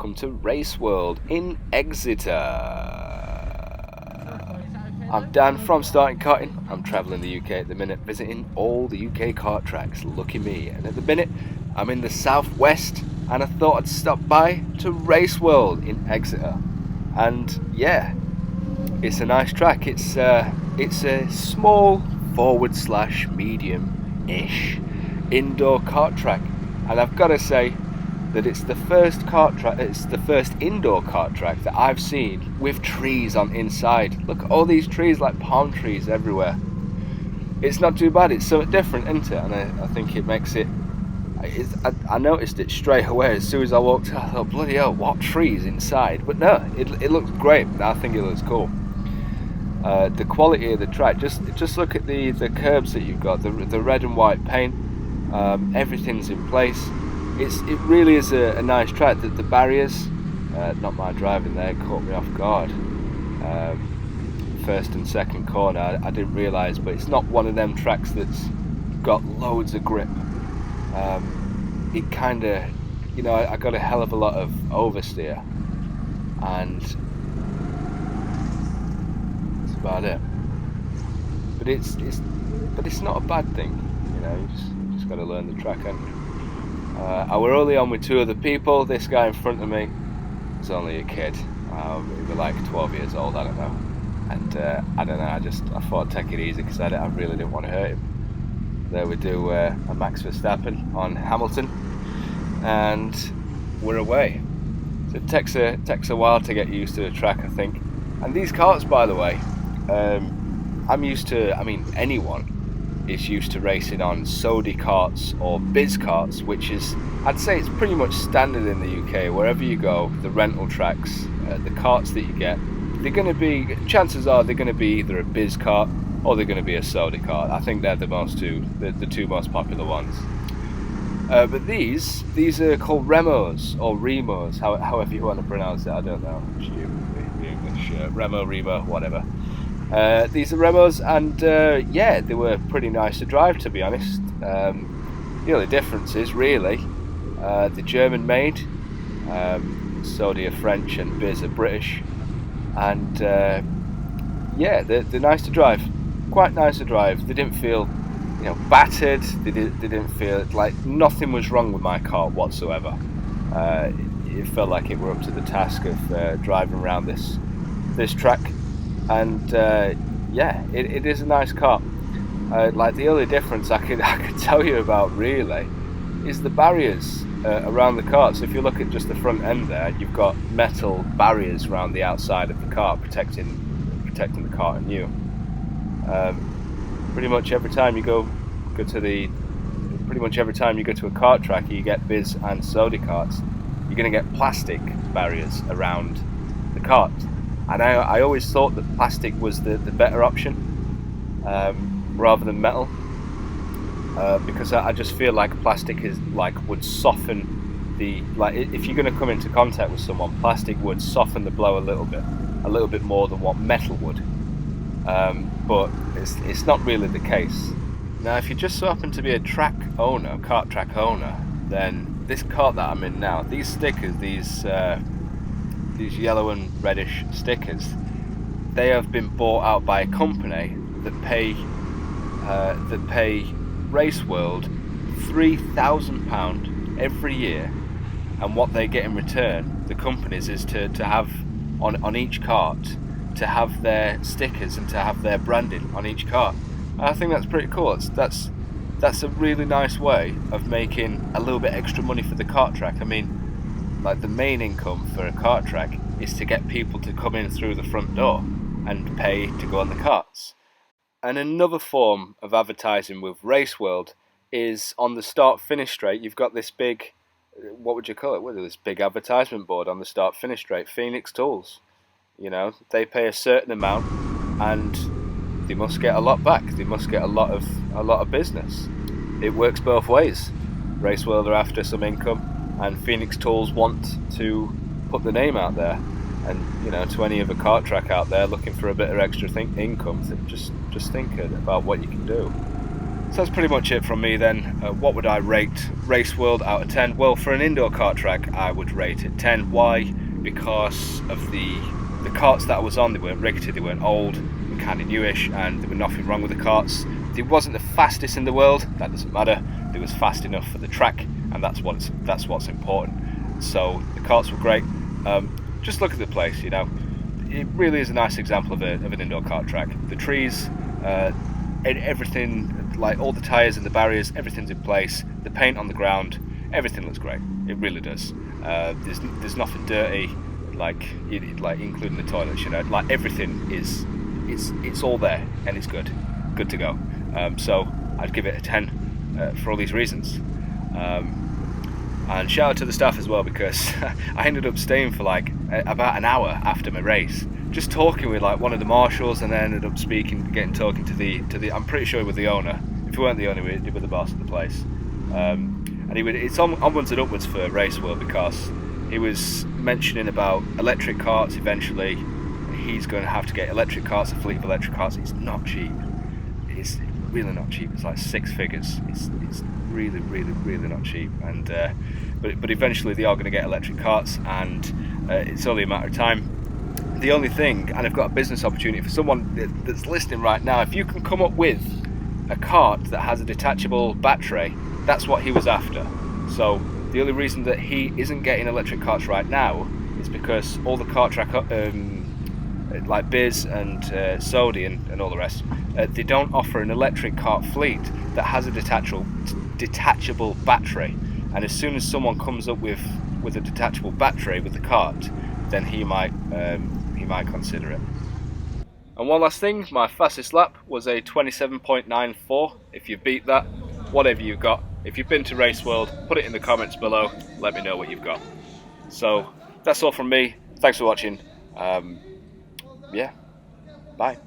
welcome to Raceworld in Exeter. I'm Dan from Karting Karting. I'm travelling the UK at the minute, visiting all the UK kart tracks. Lucky me. And at the minute, I'm in the southwest, and I thought I'd stop by to Raceworld in Exeter. And yeah, it's a nice track. It's a small /medium-ish indoor kart track, and I've got to say that it's the first indoor kart track that I've seen with trees on inside. Look at all these trees, like palm trees everywhere. It's not too bad. It's something different, isn't it? And I think it makes it. I noticed it straight away as soon as I walked out. I thought, bloody hell, what trees inside? But no, it looks great. I think it looks cool. The quality of the track. Just look at the curbs that you've got. The red and white paint. Everything's in place. It really is a nice track. The barriers, not my driving there, caught me off guard. First and second corner, I didn't realise, but it's not one of them tracks that's got loads of grip. It kind of, I got a hell of a lot of oversteer, and that's about it. But it's not a bad thing, you just got to learn the track, haven't you? I were only on with two other people. This guy in front of me was only a kid. He was like 12 years old, I don't know. And I don't know, I thought I'd take it easy because I really didn't want to hurt him. There we do a Max Verstappen on Hamilton, and we're away. So it takes a while to get used to the track, I think. And these karts, by the way, anyone is used to racing on Sodi karts or Biz karts, which is, I'd say it's pretty much standard in the UK. Wherever you go, the rental tracks, the karts that you get, chances are they're going to be either a Biz kart or they're going to be a Sodi kart. I think they're the two most popular ones. But these are called Remos or Remos, however you want to pronounce it. I don't know. English, Remo, whatever. These are Remos, and they were pretty nice to drive, to be honest. The only difference is really the German made, Sodi are French and Biz are British, and they're nice to drive, quite nice to drive. They didn't feel battered. They didn't feel like nothing was wrong with my car whatsoever. It felt like it were up to the task of driving around this track. And it is a nice car. Like the only difference I could tell you about really is the barriers around the car. So if you look at just the front end there, you've got metal barriers around the outside of the car protecting the car and you. Pretty much every time you go to a kart track, you get Biz and Sodi karts, you're going to get plastic barriers around the kart. And I always thought that plastic was the better option rather than metal, because I just feel like plastic would soften if you're going to come into contact with someone, plastic would soften the blow a little bit more than what metal would. But it's not really the case. Now, if you just so happen to be a kart track owner, then this kart that I'm in now, these stickers, these yellow and reddish stickers, they have been bought out by a company that pay Raceworld £3,000 every year, and what they get in return, the companies, is to have on each kart to have their stickers and to have their branding on each kart. And I think that's pretty cool. That's a really nice way of making a little bit extra money for the kart track. I mean, like the main income for a kart track is to get people to come in through the front door and pay to go on the karts. And another form of advertising with Raceworld is on the start-finish straight. You've got this big, what would you call it? This big advertisement board on the start-finish straight. Phoenix Tools. They pay a certain amount, and they must get a lot back. They must get a lot of business. It works both ways. Raceworld are after some income, and Phoenix Tools want to put the name out there. And to any other kart track out there looking for a bit of extra income, just think about what you can do. So that's pretty much it from me then. What would I rate Raceworld out of 10? Well, for an indoor kart track, I would rate it 10. Why? Because of the karts that I was on. They weren't rickety, they weren't old, they were kind of newish, and there was nothing wrong with the karts. They wasn't the fastest in the world, that doesn't matter. They was fast enough for the track, and that's what's important. So the karts were great. Just look at the place, you know. It really is a nice example of an indoor kart track. The trees, everything, like all the tyres and the barriers, everything's in place. The paint on the ground, everything looks great. It really does. There's nothing dirty, like including the toilets. You know, like everything is, it's all there and it's good to go. So I'd give it a 10 for all these reasons. And shout out to the staff as well, because I ended up staying for like about an hour after my race, just talking with like one of the marshals, and then ended up talking to the I'm pretty sure with the owner. If we weren't the owner, we were the boss of the place. And it's onwards and upwards for Raceworld, because he was mentioning about electric karts eventually. He's going to have to get electric karts, a fleet of electric karts. It's not cheap. It's really not cheap. It's like 6 figures. It's really not cheap. And but eventually they are going to get electric karts, and it's only a matter of time. The only thing, and I've got a business opportunity for someone that's listening right now, if you can come up with a kart that has a detachable battery, that's what he was after. So the only reason that he isn't getting electric karts right now is because all the kart track, like Biz and Sodi and all the rest, they don't offer an electric kart fleet that has a detachable battery. And as soon as someone comes up with a detachable battery with the kart, then he might consider it. And one last thing, my fastest lap was a 27.94. If you beat that, whatever you've got. If you've been to Raceworld, put it in the comments below. Let me know what you've got. So that's all from me. Thanks for watching. Yeah, bye.